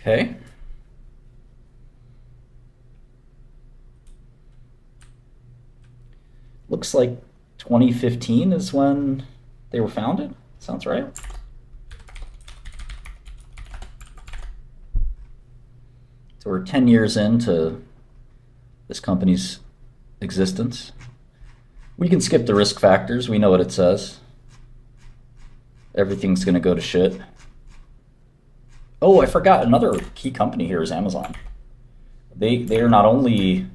Okay. Looks like 2015 is when they were founded. Sounds right. So we're 10 years into this company's existence. We can skip the risk factors. We know what it says. Everything's going to go to shit. Oh, I forgot. Another key company here is Amazon. They are not only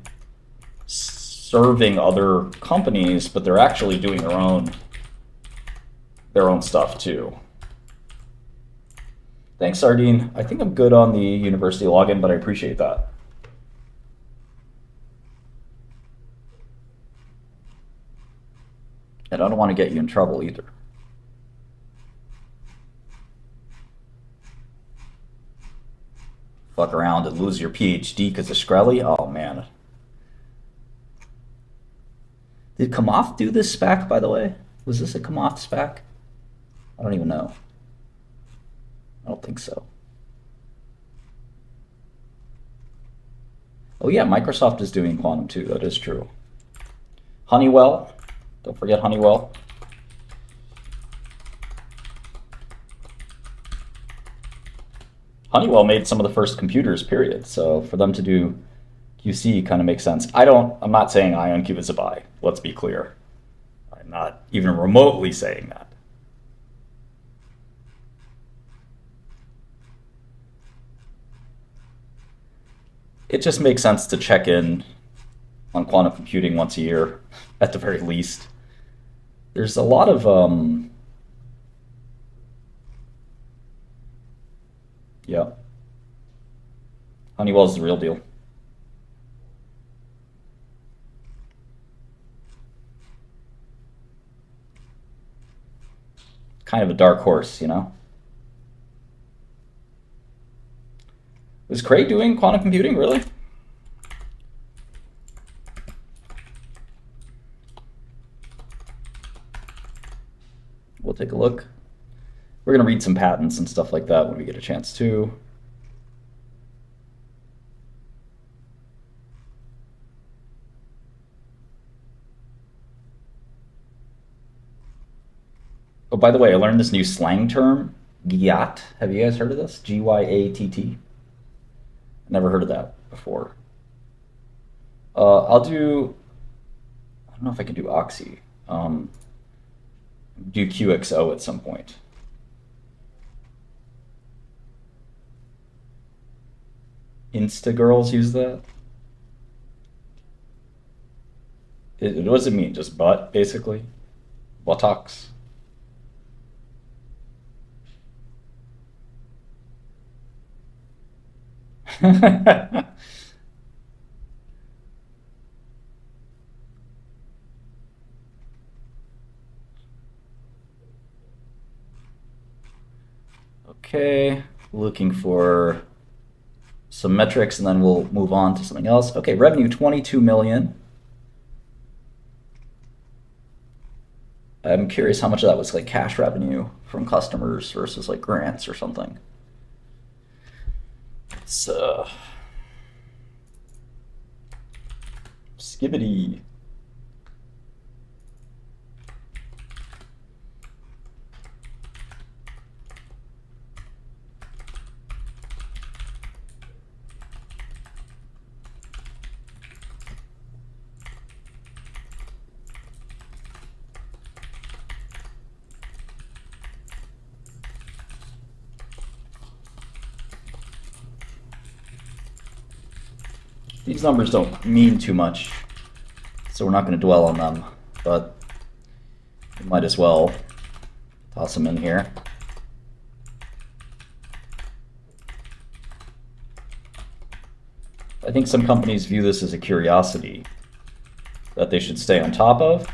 serving other companies, but they're actually doing their own stuff too. Thanks, Sardine. I think I'm good on the university login, but I appreciate that. And I don't want to get you in trouble either. Fuck around and lose your PhD because of Shkreli? Oh man. Did Kamoth do this SPAC, by the way? Was this a Kamoth SPAC? I don't even know. I don't think so. Oh yeah, Microsoft is doing quantum too. That is true. Honeywell. Don't forget Honeywell. Honeywell made some of the first computers, period. So for them to do QC kind of makes sense. I'm not saying Ionq is a buy. Let's be clear. I'm not even remotely saying that. It just makes sense to check in on quantum computing once a year, at the very least. There's a lot of yeah. Honeywell's the real deal. Kind of a dark horse, you know? Was Cray doing quantum computing, really? We'll take a look. We're going to read some patents and stuff like that when we get a chance to. Oh, by the way, I learned this new slang term, gyat. Have you guys heard of this? Gyat. Never heard of that before. I'll do. I don't know if I can do Oxy. Do QXO at some point. Insta girls use that. What does it mean? Just butt, basically. Buttocks. Okay, looking for some metrics and then we'll move on to something else. Okay, revenue 22 million. I'm curious how much of that was like cash revenue from customers versus like grants or something. It's skibbity. These numbers don't mean too much, so we're not going to dwell on them, but we might as well toss them in here. I think some companies view this as a curiosity that they should stay on top of.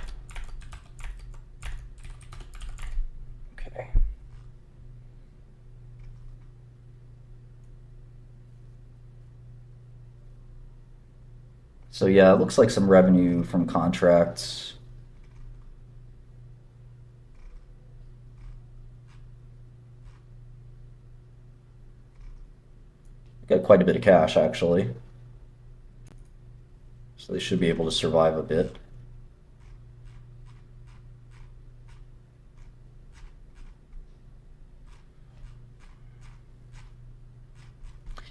Okay. So yeah, it looks like some revenue from contracts. Got quite a bit of cash, actually. So they should be able to survive a bit.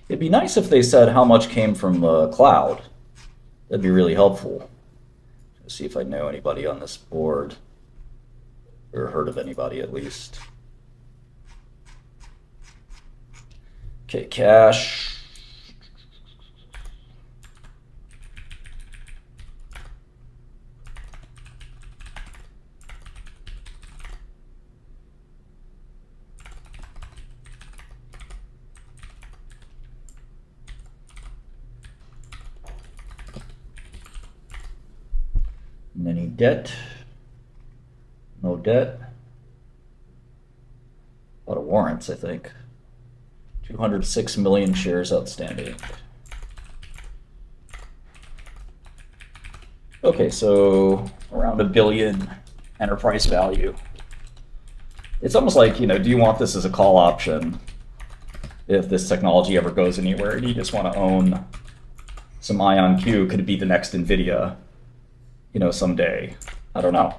It'd be nice if they said how much came from the cloud. That'd be really helpful. Let's see if I know anybody on this board, or heard of anybody at least. Okay, cash. Any debt? No debt. A lot of warrants, I think. 206 million shares outstanding. Okay, so around $1 billion enterprise value. It's almost like, do you want this as a call option if this technology ever goes anywhere and you just want to own some Ionq? Could it be the next Nvidia, someday? I don't know.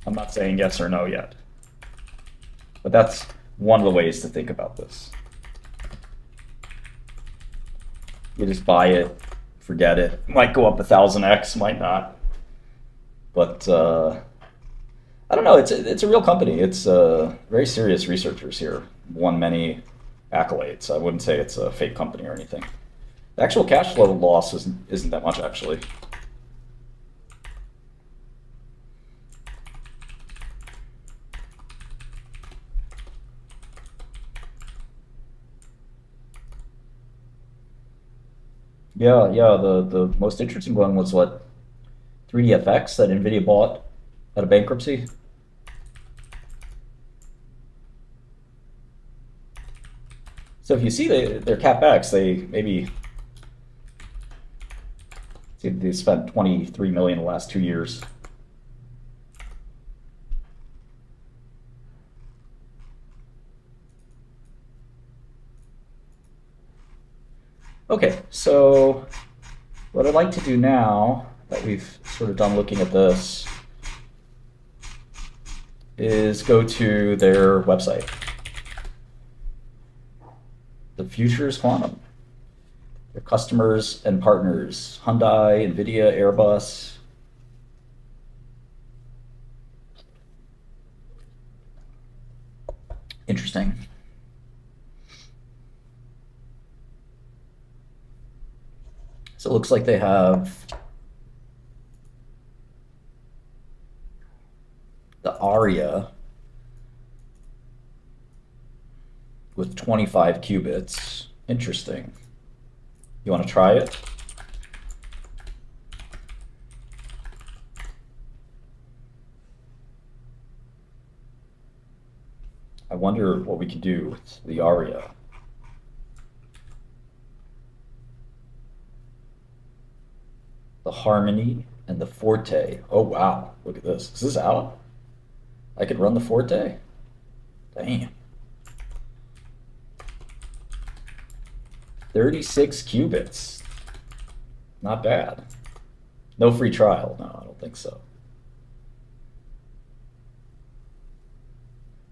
I'm not saying yes or no yet. But that's one of the ways to think about this. You just buy it, forget it. Might go up 1,000x, might not. But I don't know. It's a real company. It's very serious researchers here. Won many accolades. I wouldn't say it's a fake company or anything. The actual cash flow loss isn't that much, actually. Yeah. The most interesting one was what 3DFX that Nvidia bought out of bankruptcy. So if you see their capex, they spent 23 million in the last 2 years. Okay, so what I'd like to do now that we've sort of done looking at this is go to their website. The future is quantum. Their customers and partners, Hyundai, Nvidia, Airbus. Interesting. So it looks like they have the Aria with 25 qubits. Interesting. You want to try it? I wonder what we can do with the Aria. The Harmony and the Forte. Oh wow, look at this. Is this out? I could run the Forte? Damn. 36 qubits. Not bad. No free trial. No, I don't think so.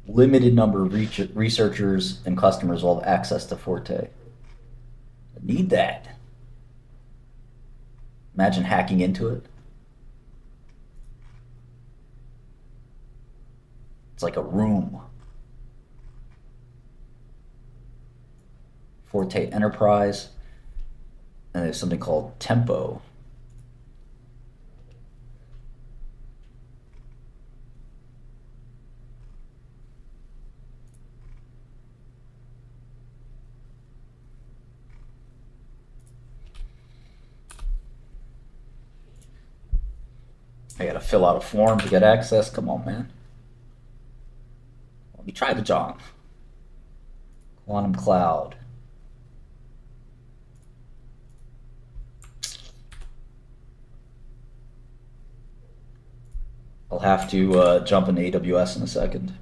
Limited number of researchers and customers will have access to Forte. I need that. Imagine hacking into it. It's like a room. Forte Enterprise. And there's something called Tempo. I gotta fill out a form to get access. Come on, man. Let me try the job. Quantum Cloud. I'll have to jump into AWS in a second.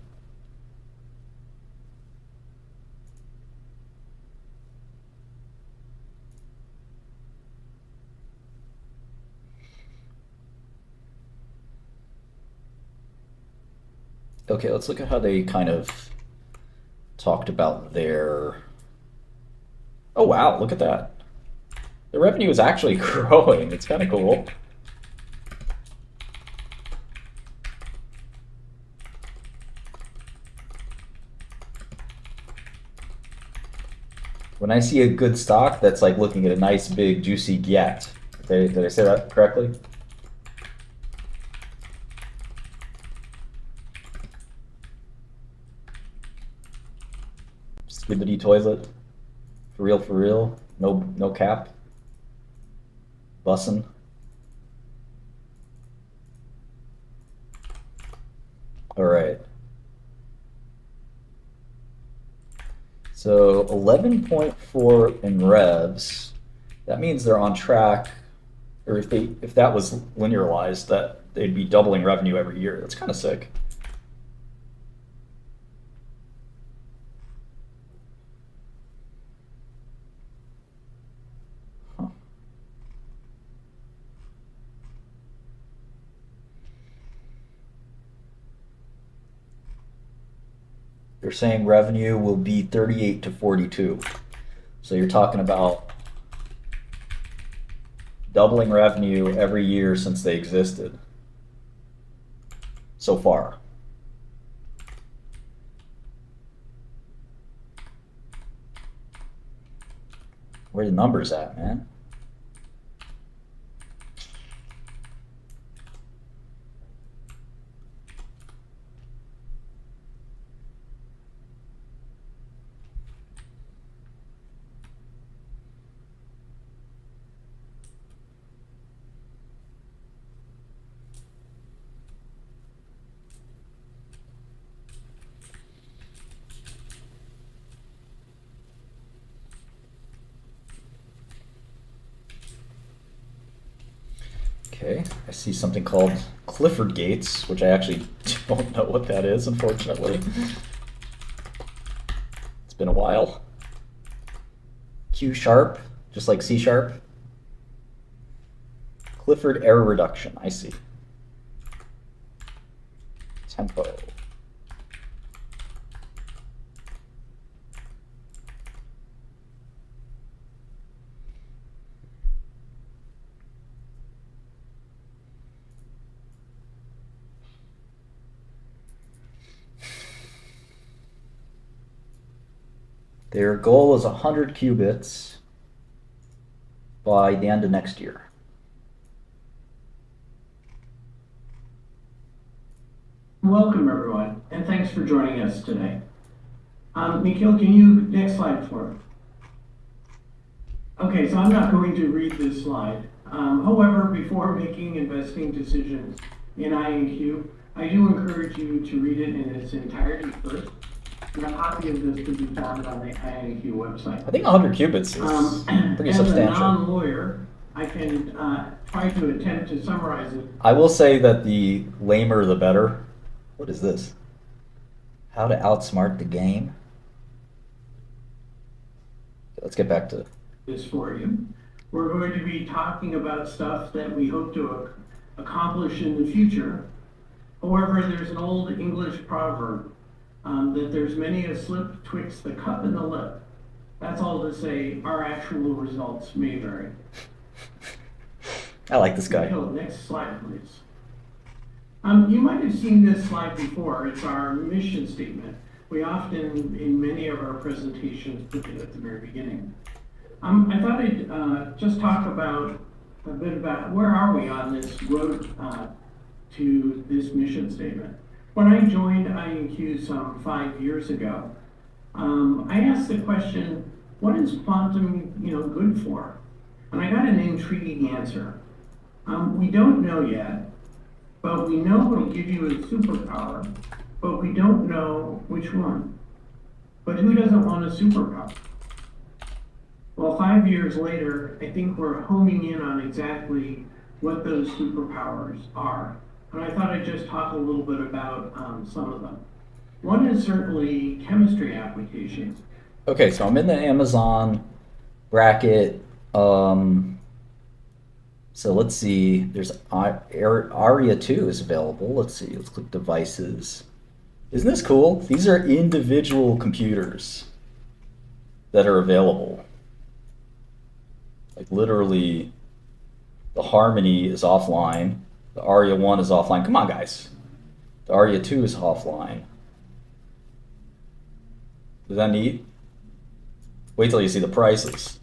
Okay, let's look at how they kind of talked about their. Oh wow, look at that. The revenue is actually growing. It's kind of cool. When I see a good stock, that's like looking at a nice big juicy get. Did I say that correctly? Skibbity toilet. For real, for real. No cap. Bussin'. All right. So 11.4 in revs. That means they're on track, or if that was linearized, that they'd be doubling revenue every year. That's kind of sick. Huh. They're saying revenue will be 38 to 42. So you're talking about doubling revenue every year since they existed so far. Where are the numbers at, man? Okay, I see something called Clifford Gates, which I actually don't know what that is, unfortunately. It's been a while. Q sharp, just like C sharp. Clifford error reduction, I see. Tempo. Their goal is 100 qubits by the end of next year. Welcome, everyone, and thanks for joining us today. Nikhil, can you next slide for me? Okay, so I'm not going to read this slide. However, before making investing decisions in Ionq, I do encourage you to read it in its entirety first. And a copy of this could be found on the Ionq website. I think 100 qubits is pretty As substantial. a non-lawyer, I can try to attempt to summarize it. I will say that the lamer the better. What is this? How to outsmart the game? Let's get back to this for you. We're going to be talking about stuff that we hope to accomplish in the future. However, there's an old English proverb that there's many a slip twixt the cup and the lip. That's all to say our actual results may vary. I like this guy. Next slide, please. You might have seen this slide before. It's our mission statement. We often, in many of our presentations, put it at the very beginning. I thought I'd just talk about a bit about where are we on this road to this mission statement. When I joined Ionq some 5 years ago, I asked the question, what is quantum good for? And I got an intriguing answer. We don't know yet, but we know it'll give you a superpower, but we don't know which one. But who doesn't want a superpower? Well, 5 years later, I think we're homing in on exactly what those superpowers are. And I thought I'd just talk a little bit about some of them. One is certainly chemistry applications. Okay, so I'm in the Amazon bracket. So let's see. There's Aria 2 is available. Let's see. Let's click devices. Isn't this cool? These are individual computers that are available. Like literally, the Harmony is offline. The Aria 1 is offline. Come on, guys. The Aria 2 is offline. Is that neat? Wait till you see the prices.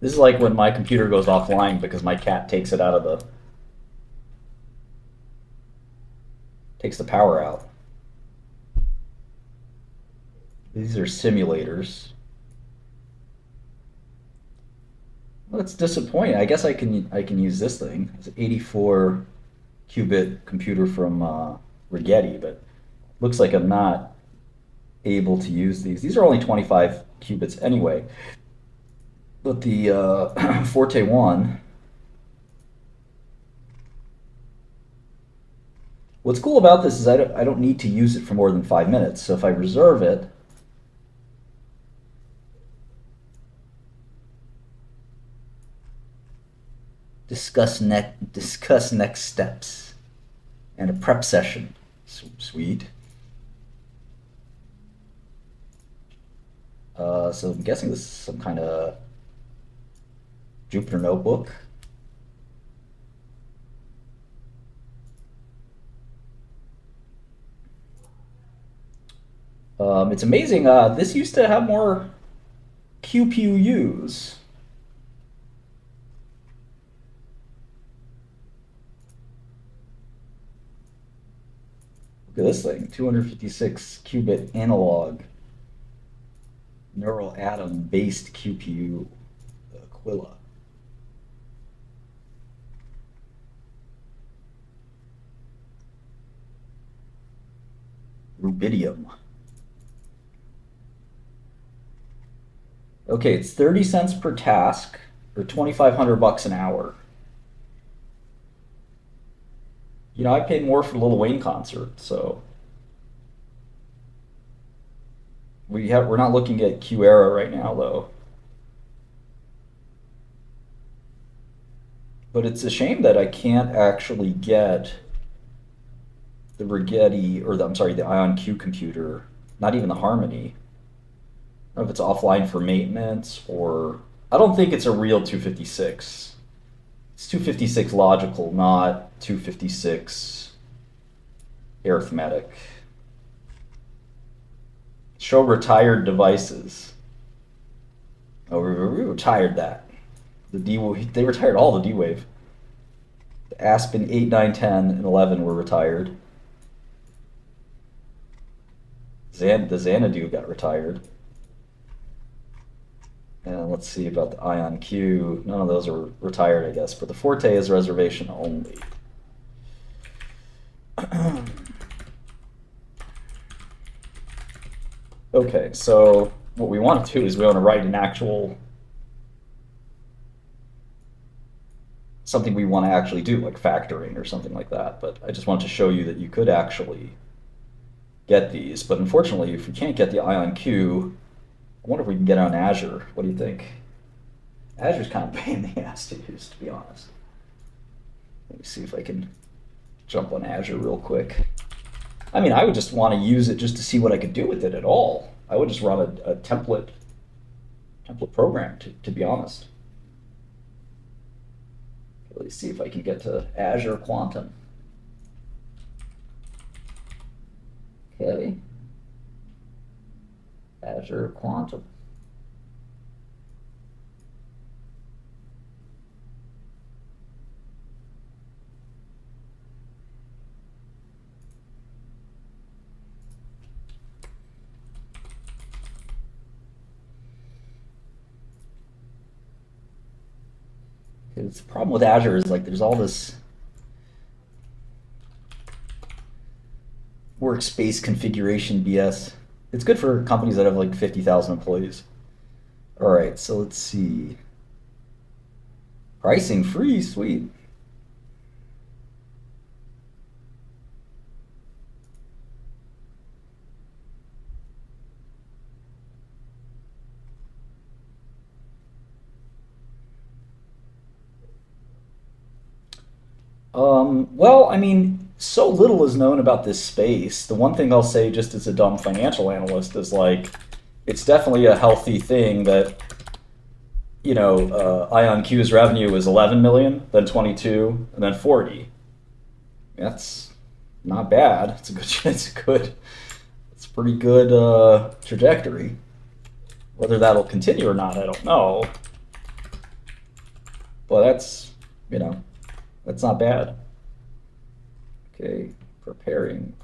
This is like when my computer goes offline because my cat takes it out of the takes the power out. These are simulators. Well, that's disappointing. I guess I can use this thing. It's an 84 qubit computer from Rigetti, but looks like I'm not able to use these. These are only 25 qubits anyway. But the Forte 1, what's cool about this is I don't need to use it for more than 5 minutes. So if I reserve it, discuss next steps and a prep session. Sweet. So I'm guessing this is some kind of Jupyter notebook. It's amazing. This used to have more QPUs. Look at this thing, 256 qubit analog neural atom based QPU, Aquila. Rubidium. Okay, it's 30 cents per task or 2,500 bucks an hour. You know, I paid more for the Lil Wayne concert, so we're not looking at Q era right now though. But it's a shame that I can't actually get the Rigetti or I'm sorry, the Ionq computer, not even the Harmony. I don't know if it's offline for maintenance or I don't think it's a real 256. It's 256 logical, not 256 arithmetic. Show retired devices. Oh, we retired that. They retired all the D-Wave. The Aspen 8, 9, 10, and 11 were retired. The Xanadu got retired. And let's see about the Ionq. None of those are retired, I guess, but the Forte is reservation only. Okay, so what we want to do is we want to write an actual something we want to actually do, like factoring or something like that. But I just wanted to show you that you could actually get these. But unfortunately, if we can't get the Ionq, I wonder if we can get on Azure. What do you think? Azure's kind of a pain in the ass to use, to be honest. Let me see if I can jump on Azure real quick. I mean, I would just want to use it just to see what I could do with it at all. I would just run a template program, to be honest. Let's see if I can get to Azure Quantum. Okay. Azure Quantum. Because the problem with Azure is like there's all this workspace configuration BS. It's good for companies that have like 50,000 employees. All right, so let's see. Pricing free, sweet. Well, I mean, so little is known about this space. The one thing I'll say, just as a dumb financial analyst, is like, it's definitely a healthy thing that Ionq's revenue was 11 million, then 22, and then 40. That's not bad. It's a good. It's a good. It's a pretty good trajectory. Whether that'll continue or not, I don't know. But that's not bad. Okay, preparing.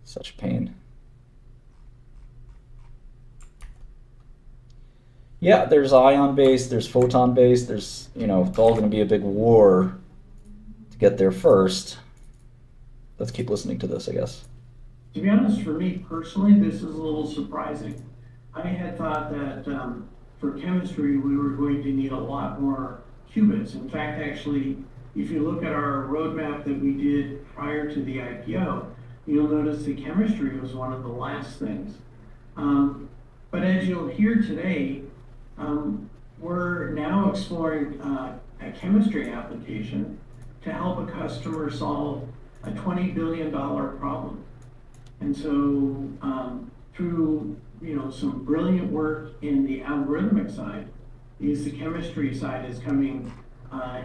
Such a pain. Yeah, there's ion based, there's photon based, it's all going to be a big war to get there first. Let's keep listening to this, I guess. To be honest, for me personally, this is a little surprising. I had thought that for chemistry, we were going to need a lot more qubits. In fact, actually, if you look at our roadmap that we did prior to the IPO, you'll notice the chemistry was one of the last things. But as you'll hear today, we're now exploring a chemistry application to help a customer solve a $20 billion problem. And so through some brilliant work in the algorithmic side, is the chemistry side is coming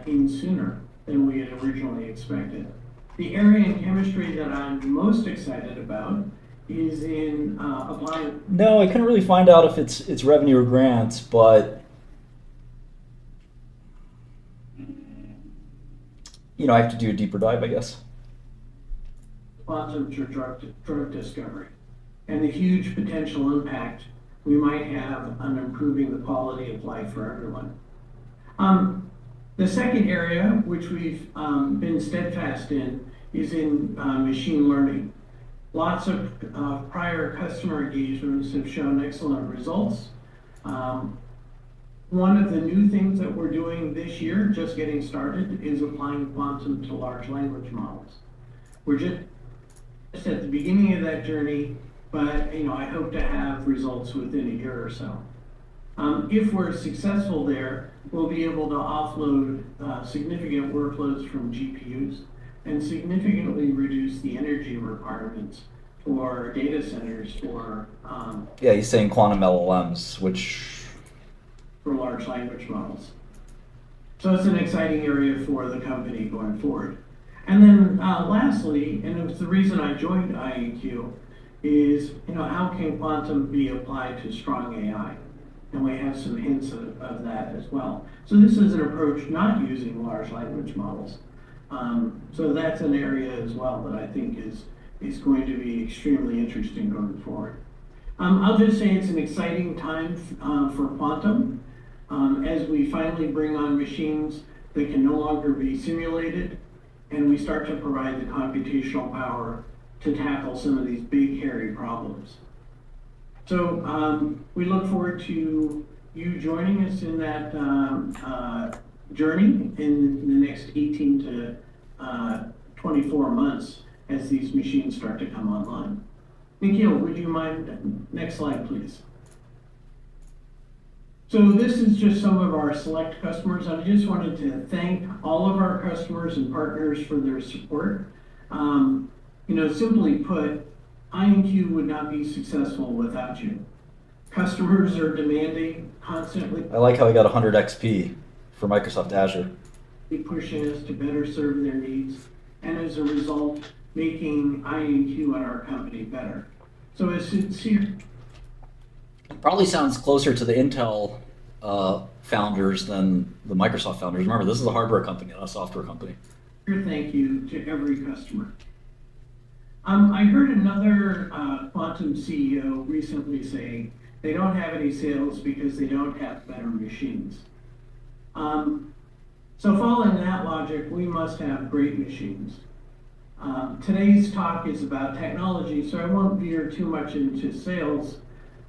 in sooner than we had originally expected. The area in chemistry that I'm most excited about is in applying. No, I couldn't really find out if it's revenue or grants, but I have to do a deeper dive, I guess. Quantum drug discovery and the huge potential impact we might have on improving the quality of life for everyone. The second area, which we've been steadfast in, is in machine learning. Lots of prior customer engagements have shown excellent results. One of the new things that we're doing this year, just getting started, is applying quantum to large language models. We're just at the beginning of that journey, but I hope to have results within a year or so. If we're successful there, we'll be able to offload significant workloads from GPUs and significantly reduce the energy requirements for data centers Yeah, he's saying quantum LLMs, which for large language models. So it's an exciting area for the company going forward. And then lastly, and it was the reason I joined Ionq, is how can quantum be applied to strong AI? And we have some hints of that as well. So this is an approach not using large language models. So that's an area as well that I think is going to be extremely interesting going forward. I'll just say it's an exciting time for quantum as we finally bring on machines that can no longer be simulated, and we start to provide the computational power to tackle some of these big, hairy problems. So we look forward to you joining us in that journey in the next 18 to 24 months as these machines start to come online. Nikhil, would you mind, next slide, please. So this is just some of our select customers. I just wanted to thank all of our customers and partners for their support. Simply put, Ionq would not be successful without you. Customers are demanding constantly. I like how he got 100 XP for Microsoft Azure. Pushing us to better serve their needs, and as a result, making Ionq and our company better. So as sincere. Probably sounds closer to the Intel founders than the Microsoft founders. Remember, this is a hardware company, not a software company. Thank you to every customer. I heard another quantum CEO recently say they don't have any sales because they don't have better machines. So following that logic, we must have great machines. Today's talk is about technology, so I won't veer too much into sales.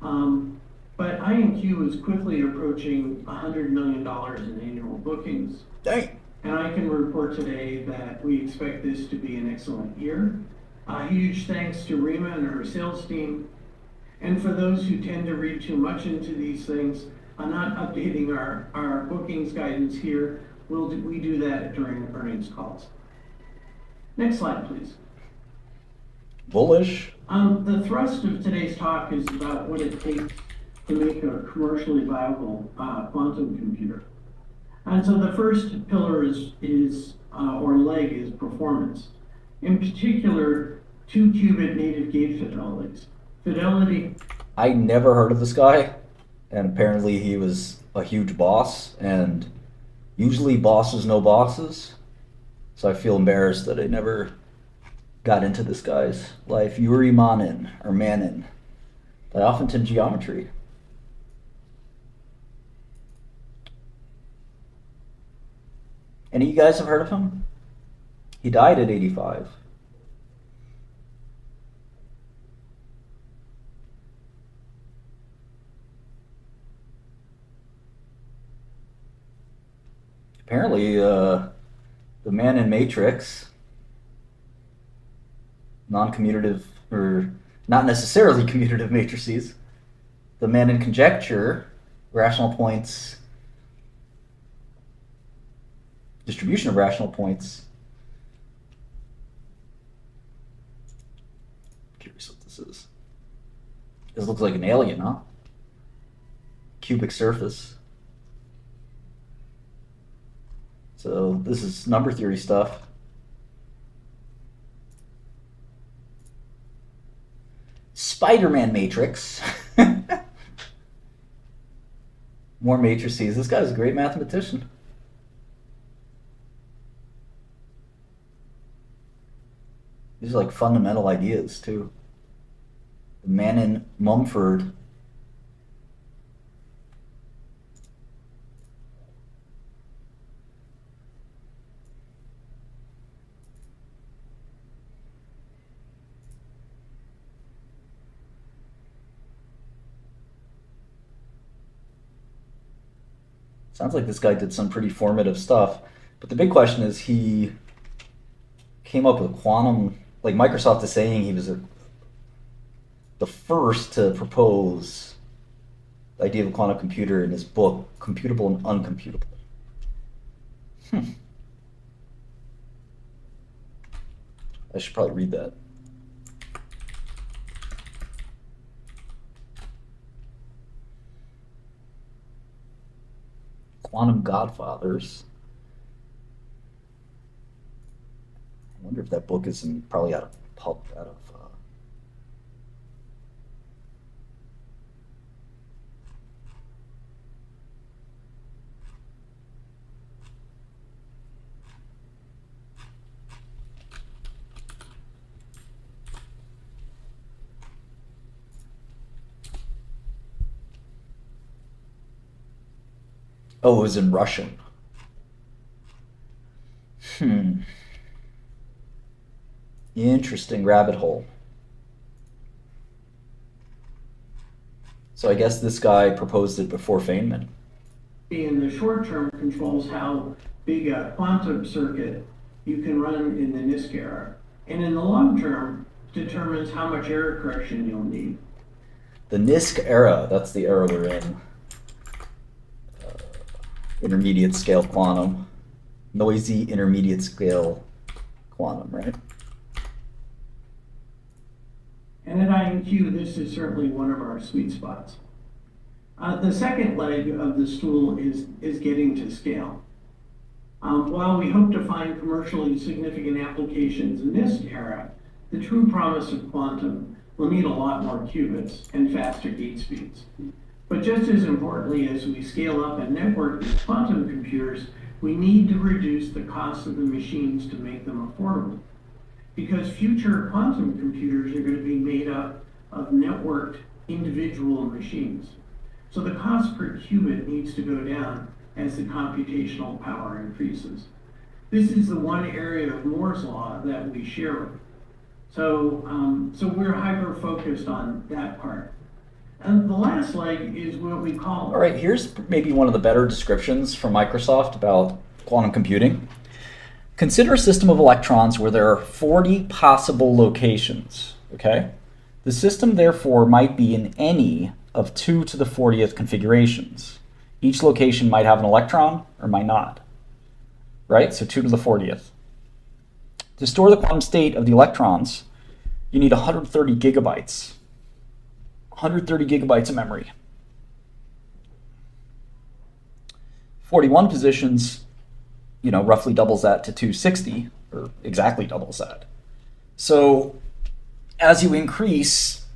But Ionq is quickly approaching $100 million in annual bookings. Dang. And I can report today that we expect this to be an excellent year. A huge thanks to Rima and her sales team. And for those who tend to read too much into these things, I'm not updating our bookings guidance here. We do that during earnings calls. Next slide, please. Bullish. The thrust of today's talk is about what it takes to make a commercially viable quantum computer. And so the first pillar or leg is performance. In particular, 2-qubit native gate fidelities. Fidelity. I never heard of this guy, and apparently he was a huge boss, and usually bosses know bosses, so I feel embarrassed that I never got into this guy's life. Yuri Manin, or Manin, by Offenton Geometry. Any of you guys have heard of him? He died at 85. Apparently, the Manin matrix, non-commutative, or not necessarily commutative matrices, the Manin conjecture, rational points, distribution of rational points. Curious what this is. This looks like an alien, huh? Cubic surface. So this is number theory stuff. Spider-Man matrix. More matrices. This guy's a great mathematician. These are like fundamental ideas too. Manin Mumford. Sounds like this guy did some pretty formative stuff. But the big question is, he came up with quantum, like Microsoft is saying he was the first to propose the idea of a quantum computer in his book, Computable and Uncomputable. I should probably read that. Quantum Godfathers. I wonder if that book is probably out of pulp, out of. Oh, it was in Russian. Interesting rabbit hole. So I guess this guy proposed it before Feynman. In the short term, controls how big a quantum circuit you can run in the NISQ era. And in the long term, determines how much error correction you'll need. The NISQ era, that's the era we're in. Intermediate scale quantum. Noisy intermediate scale quantum, right? And at Ionq, this is certainly one of our sweet spots. The second leg of the stool is getting to scale. While we hope to find commercially significant applications in this era, the true promise of quantum will need a lot more qubits and faster gate speeds. But just as importantly, as we scale up and network these quantum computers, we need to reduce the cost of the machines to make them affordable. Because future quantum computers are going to be made up of networked individual machines. So the cost per qubit needs to go down as the computational power increases. This is the one area of Moore's law that we share with. So we're hyper-focused on that part. And the last leg is what we call... All right, here's maybe one of the better descriptions from Microsoft about quantum computing. Consider a system of electrons where there are 40 possible locations, okay? The system, therefore, might be in any of 2 to the 40th configurations. Each location might have an electron or might not, right? So 2 to the 40th. To store the quantum state of the electrons, you need 130 gigabytes. 130 gigabytes of memory. 41 positions, roughly doubles that to 260, or exactly doubles that. So as you increase,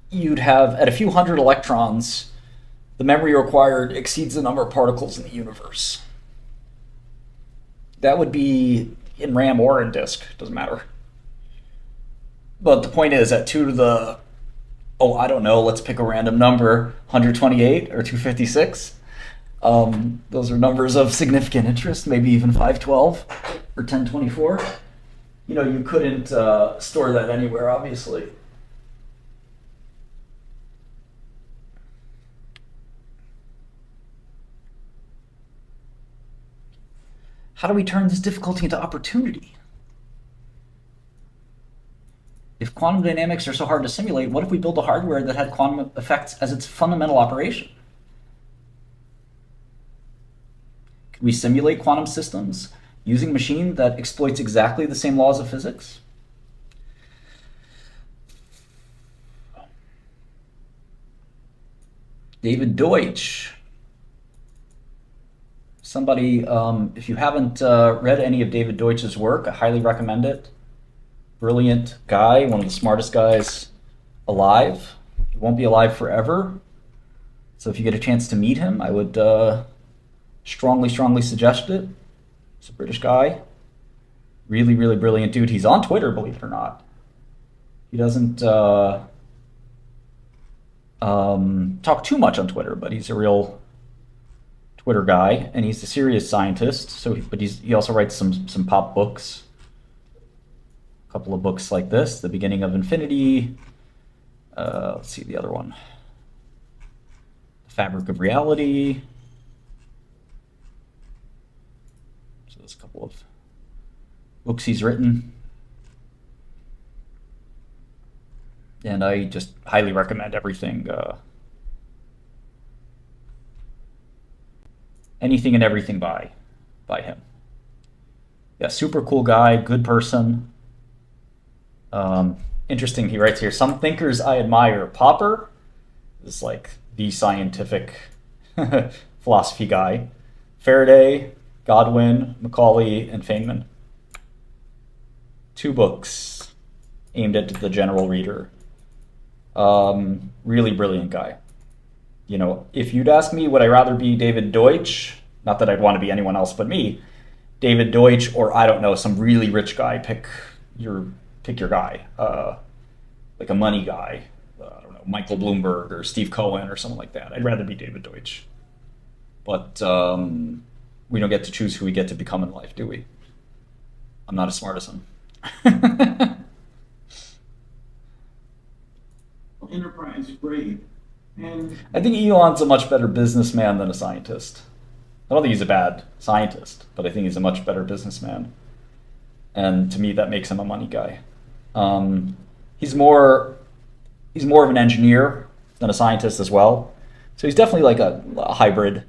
you'd have, at a few hundred electrons, the memory required exceeds the number of particles in the universe. That would be in RAM or in disk, doesn't matter. But the point is, at 2 to the, I don't know, let's pick a random number, 128 or 256. Those are numbers of significant interest, maybe even 512 or 1024. You couldn't store that anywhere, obviously. How do we turn this difficulty into opportunity? If quantum dynamics are so hard to simulate, what if we build a hardware that had quantum effects as its fundamental operation? Could we simulate quantum systems using a machine that exploits exactly the same laws of physics? David Deutsch. Somebody, if you haven't read any of David Deutsch's work, I highly recommend it. Brilliant guy, one of the smartest guys alive. He won't be alive forever. So if you get a chance to meet him, I would strongly suggest it. He's a British guy. Really, really brilliant dude. He's on Twitter, believe it or not. He doesn't talk too much on Twitter, but he's a real Twitter guy, and he's a serious scientist. But he also writes some pop books. A couple of books like this, The Beginning of Infinity. Let's see the other one. The Fabric of Reality. So there's a couple of books he's written. And I just highly recommend everything. Anything and everything by him. Yeah, super cool guy, good person. Interesting, he writes here, some thinkers I admire. Popper is like the scientific philosophy guy. Faraday, Godwin, Macaulay, and Feynman. 2 books aimed at the general reader. Really brilliant guy. If you'd ask me, would I rather be David Deutsch? Not that I'd want to be anyone else but me. David Deutsch, or I don't know, some really rich guy. Pick your guy. Like a money guy. I don't know, Michael Bloomberg or Steve Cohen or someone like that. I'd rather be David Deutsch. But we don't get to choose who we get to become in life, do we? I'm not as smart as him. Enterprise grade. And I think Elon's a much better businessman than a scientist. I don't think he's a bad scientist, but I think he's a much better businessman. And to me, that makes him a money guy. He's more of an engineer than a scientist as well. So he's definitely like a hybrid,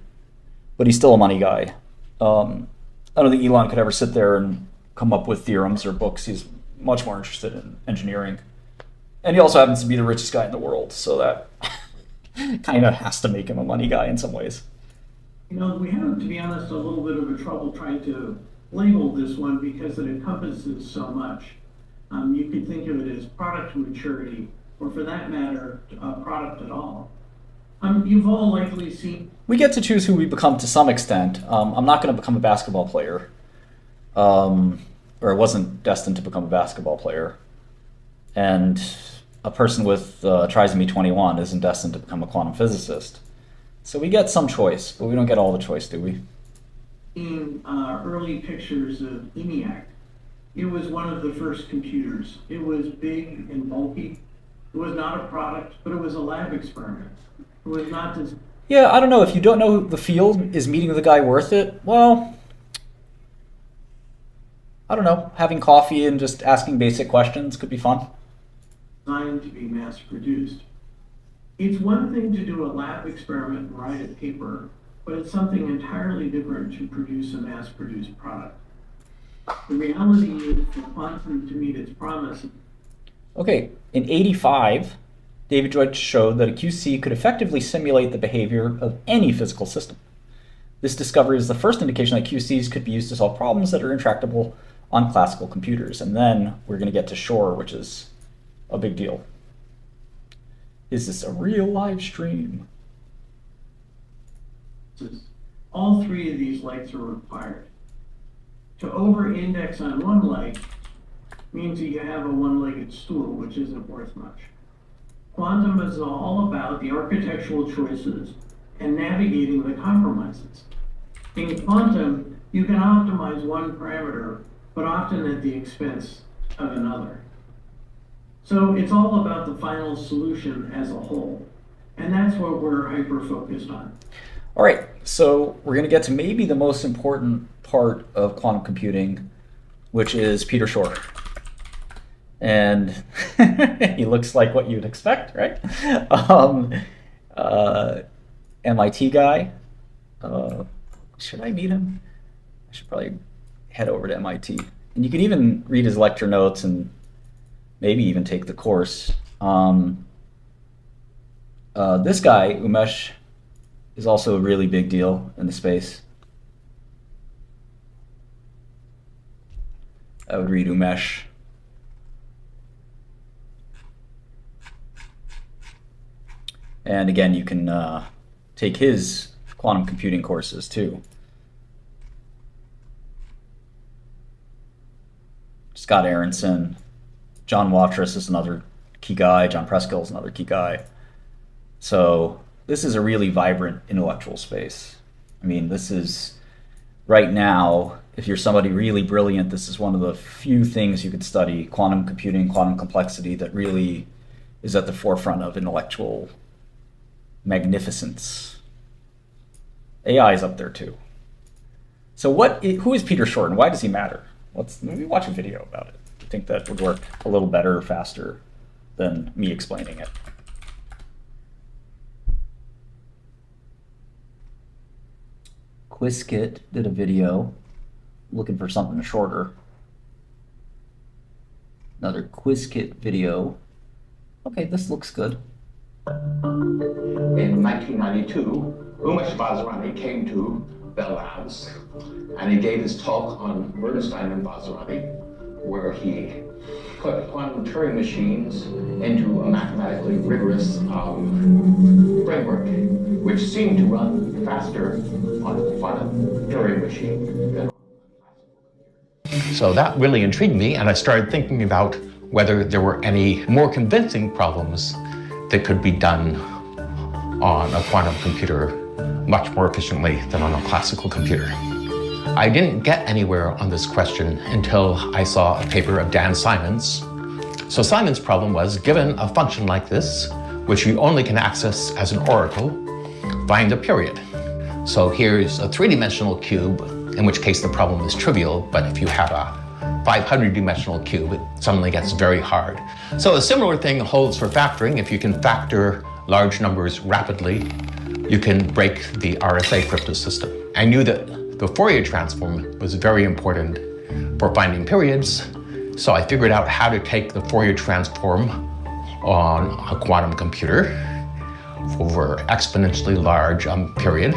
but he's still a money guy. I don't think Elon could ever sit there and come up with theorems or books. He's much more interested in engineering. And he also happens to be the richest guy in the world, so that kind of has to make him a money guy in some ways. we have, to be honest, a little bit of a trouble trying to label this one because it encompasses so much. You could think of it as product maturity, or for that matter, product at all. You've all likely seen. We get to choose who we become to some extent. I'm not going to become a basketball player, or I wasn't destined to become a basketball player. And a person with trisomy 21 isn't destined to become a quantum physicist. So we get some choice, but we don't get all the choice, do we? Seen early pictures of Ionq. It was one of the first computers. It was big and bulky. It was not a product, but it was a lab experiment. It was not this. Yeah, I don't know. If you don't know the field, is meeting the guy worth it? Well, I don't know. Having coffee and just asking basic questions could be fun. Designed to be mass produced. It's one thing to do a lab experiment and write a paper, but it's something entirely different to produce a mass-produced product. The reality is for quantum to meet its promise. Okay, in '85, David Deutsch showed that a QC could effectively simulate the behavior of any physical system. This discovery is the first indication that QCs could be used to solve problems that are intractable on classical computers. And then we're going to get to Shor, which is a big deal. Is this a real live stream? All three of these legs are required. To over-index on one leg means that you have a one-legged stool, which isn't worth much. Quantum is all about the architectural choices and navigating the compromises. In quantum, you can optimize one parameter, but often at the expense of another. So it's all about the final solution as a whole, and that's what we're hyper-focused on. All right, so we're going to get to maybe the most important part of quantum computing, which is Peter Shor. And he looks like what you'd expect, right? MIT guy. Should I meet him? I should probably head over to MIT. And you can even read his lecture notes and maybe even take the course. This guy, Umesh, is also a really big deal in the space. I would read Umesh. And again, you can take his quantum computing courses too. Scott Aronson, John Watrous is another key guy, John Preskill is another key guy. So this is a really vibrant intellectual space. I mean, this is, right now, if you're somebody really brilliant, this is one of the few things you could study, quantum computing, quantum complexity, that really is at the forefront of intellectual magnificence. AI is up there too. So who is Peter Shor and why does he matter? Maybe watch a video about it. I think that would work a little better or faster than me explaining it. Quiskit did a video looking for something shorter. Another Quiskit video. Okay, this looks good. In 1992, Umesh Vazirani came to Bell Labs and he gave his talk on Bernstein and Vazirani, where he put quantum Turing machines into a mathematically rigorous framework, which seemed to run faster on a quantum Turing machine than. So that really intrigued me, and I started thinking about whether there were any more convincing problems that could be done on a quantum computer much more efficiently than on a classical computer. I didn't get anywhere on this question until I saw a paper of Dan Simon's. So Simon's problem was, given a function like this, which you only can access as an oracle, find a period. So here's a three-dimensional cube, in which case the problem is trivial, but if you have a 500-dimensional cube, it suddenly gets very hard. So a similar thing holds for factoring. If you can factor large numbers rapidly, you can break the RSA cryptosystem. I knew that the Fourier transform was very important for finding periods, so I figured out how to take the Fourier transform on a quantum computer over exponentially large period,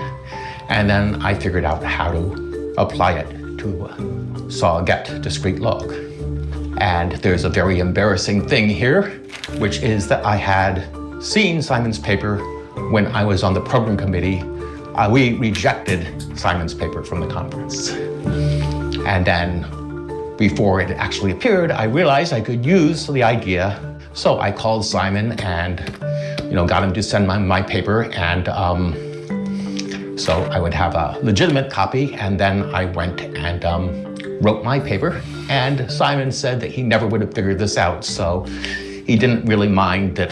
and then I figured out how to apply it to get discrete log. And there's a very embarrassing thing here, which is that I had seen Simon's paper when I was on the program committee. We rejected Simon's paper from the conference. And then before it actually appeared, I realized I could use the idea. So I called Simon and got him to send my paper, and so I would have a legitimate copy, and then I went and wrote my paper. And Simon said that he never would have figured this out, so he didn't really mind that.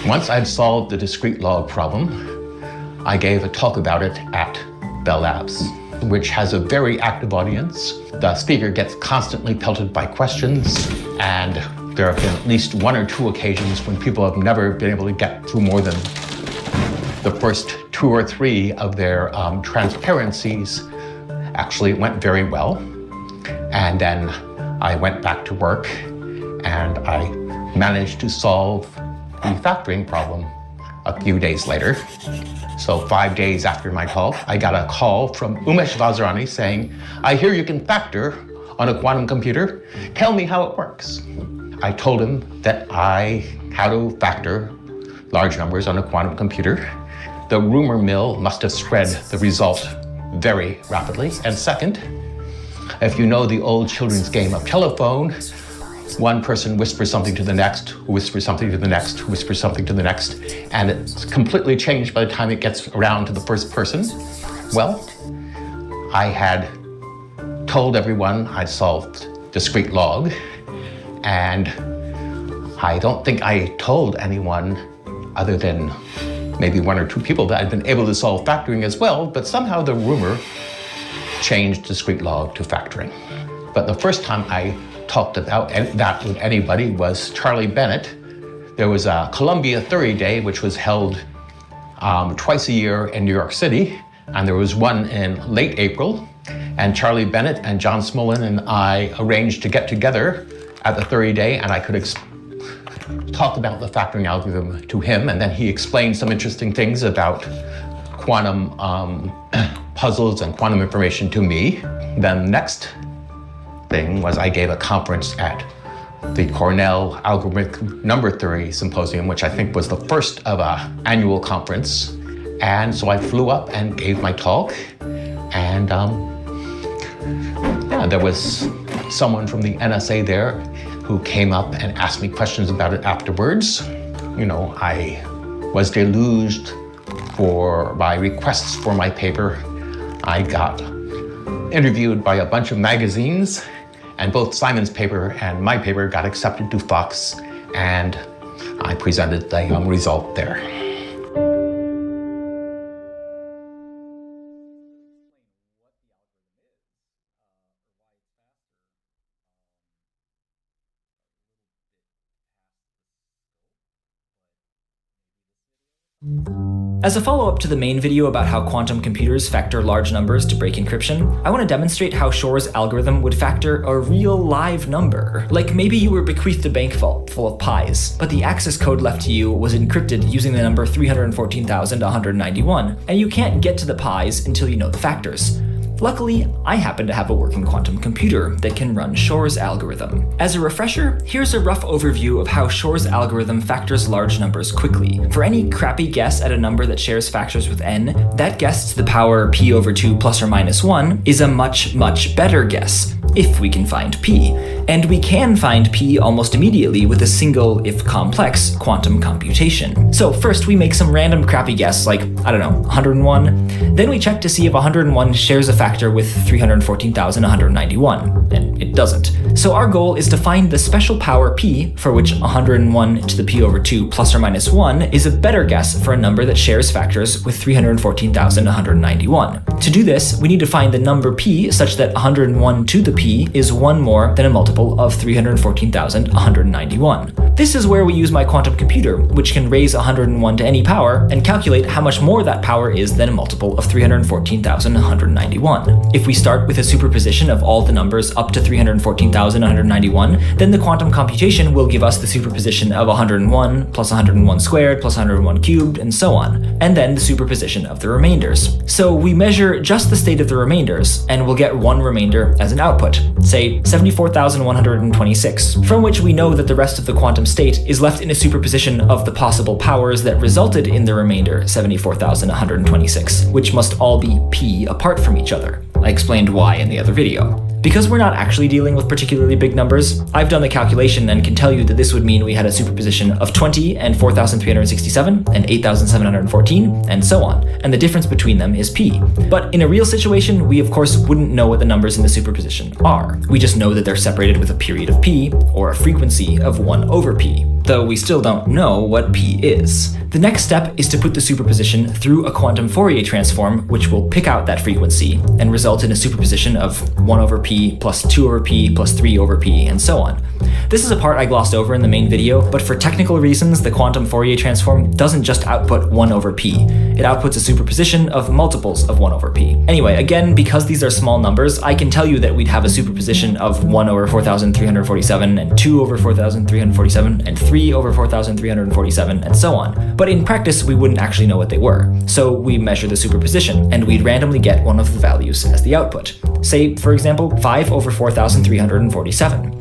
Once I'd solved the discrete log problem, I gave a talk about it at Bell Labs, which has a very active audience. The speaker gets constantly pelted by questions, and there have been at least one or two occasions when people have never been able to get through more than the first 2 or 3 of their transparencies. Actually, it went very well. And then I went back to work and I managed to solve the factoring problem a few days later. So 5 days after my talk, I got a call from Umesh Vazirani saying, "I hear you can factor on a quantum computer. Tell me how it works." I told him that how to factor large numbers on a quantum computer. The rumor mill must have spread the result very rapidly. And second, if you know the old children's game of telephone, one person whispers something to the next, who whispers something to the next, who whispers something to the next, and it's completely changed by the time it gets around to the first person. Well, I had told everyone I solved discrete log, and I don't think I told anyone other than maybe 1 or 2 people that I'd been able to solve factoring as well, but somehow the rumor changed discrete log to factoring. But the first time I talked about that with anybody was Charlie Bennett. There was a Columbia Theory Day, which was held twice a year in New York City, and there was one in late April, and Charlie Bennett and John Smolin and I arranged to get together at the Theory Day, and I could talk about the factoring algorithm to him, and then he explained some interesting things about quantum puzzles and quantum information to me. Then next thing was I gave a conference at the Cornell Algorithmic Number Theory Symposium, which I think was the first of an annual conference. And so I flew up and gave my talk, and there was someone from the NSA there who came up and asked me questions about it afterwards. You know, I was deluged by requests for my paper. I got interviewed by a bunch of magazines, and both Simon's paper and my paper got accepted to Fox, and I presented the result there. As a follow-up to the main video about how quantum computers factor large numbers to break encryption, I want to demonstrate how Shor's algorithm would factor a real live number. Like maybe you were bequeathed a bank vault full of pies, but the access code left to you was encrypted using the number 314,191, and you can't get to the pies until you know the factors. Luckily, I happen to have a working quantum computer that can run Shor's algorithm. As a refresher, here's a rough overview of how Shor's algorithm factors large numbers quickly. For any crappy guess at a number that shares factors with n, that guess to the power p/2 plus or minus 1 is a much, much better guess, if we can find p. And we can find p almost immediately with a single, if complex, quantum computation. So first we make some random crappy guess, like, I don't know, 101. Then we check to see if 101 shares a factor with 314,191, and it doesn't. So our goal is to find the special power p for which 101 to the p/2 plus or minus 1 is a better guess for a number that shares factors with 314,191. To do this, we need to find the number p such that 101 to the p is 1 more than a multiple of 314,191. This is where we use my quantum computer, which can raise 101 to any power and calculate how much more that power is than a multiple of 314,191. If we start with a superposition of all the numbers up to 314,191, then the quantum computation will give us the superposition of 101 plus 101 squared plus 101 cubed and so on, and then the superposition of the remainders. So we measure just the state of the remainders, and we'll get one remainder as an output, say 74,126, from which we know that the rest of the quantum state is left in a superposition of the possible powers that resulted in the remainder 74,126, which must all be p apart from each other. I explained why in the other video. Because we're not actually dealing with particularly big numbers, I've done the calculation and can tell you that this would mean we had a superposition of 20 and 4,367 and 8,714 and so on, and the difference between them is p. But in a real situation, we of course wouldn't know what the numbers in the superposition are. We just know that they're separated with a period of p, or a frequency of 1 over p, though we still don't know what p is. The next step is to put the superposition through a quantum Fourier transform, which will pick out that frequency and result in a superposition of 1 over p plus 2 over p plus 3 over p and so on. This is a part I glossed over in the main video, but for technical reasons, the quantum Fourier transform doesn't just output 1 over p. It outputs a superposition of multiples of 1 over p. Anyway, again, because these are small numbers, I can tell you that we'd have a superposition of 1 over 4,347, and 2 over 4,347, and 3 over 4,347, and so on. But in practice, we wouldn't actually know what they were. So we measure the superposition, and we'd randomly get one of the values as the output. Say, for example, 5 over 4,347.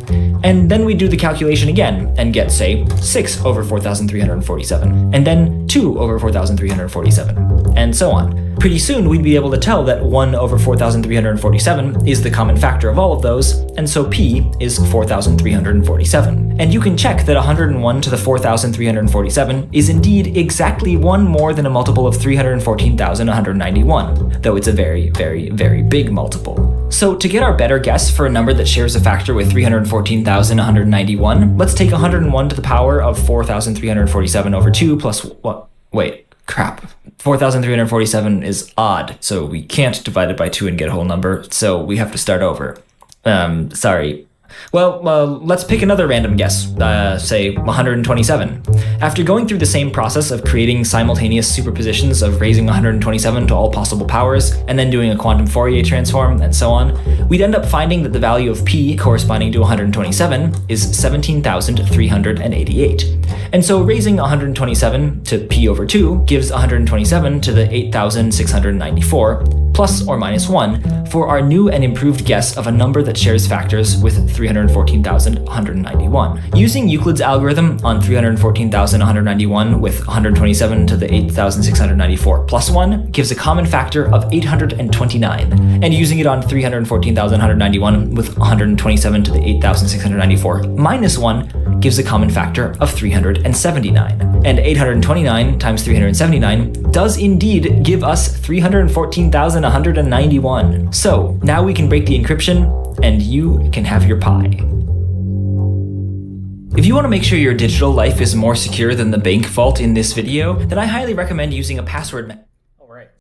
And then we do the calculation again and get, say, 6 over 4,347, and then 2 over 4,347, and so on. Pretty soon we'd be able to tell that 1 over 4,347 is the common factor of all of those, and so p is 4,347. And you can check that 101 to the 4,347 is indeed exactly one more than a multiple of 314,191, though it's a very, very, very big multiple. So to get our better guess for a number that shares a factor with 314,191, let's take 101 to the power of 4,347 over 2 plus what? Wait, crap. 4,347 is odd, so we can't divide it by 2 and get a whole number, so we have to start over. Sorry. Well, let's pick another random guess, say 127. After going through the same process of creating simultaneous superpositions of raising 127 to all possible powers, and then doing a quantum Fourier transform, and so on, we'd end up finding that the value of p corresponding to 127 is 17,388. And so raising 127 to p over 2 gives 127 to the 8,694, plus or minus 1, for our new and improved guess of a number that shares factors with 314,191. Using Euclid's algorithm on 314,191 with 127 to the 8,694 plus 1 gives a common factor of 829, and using it on 314,191 with 127 to the 8,694 minus 1 gives a common factor of 379. And 829 times 379 does indeed give us 314,191. So now we can break the encryption, and you can have your pie. If you want to make sure your digital life is more secure than the bank vault in this video, then I highly recommend using a password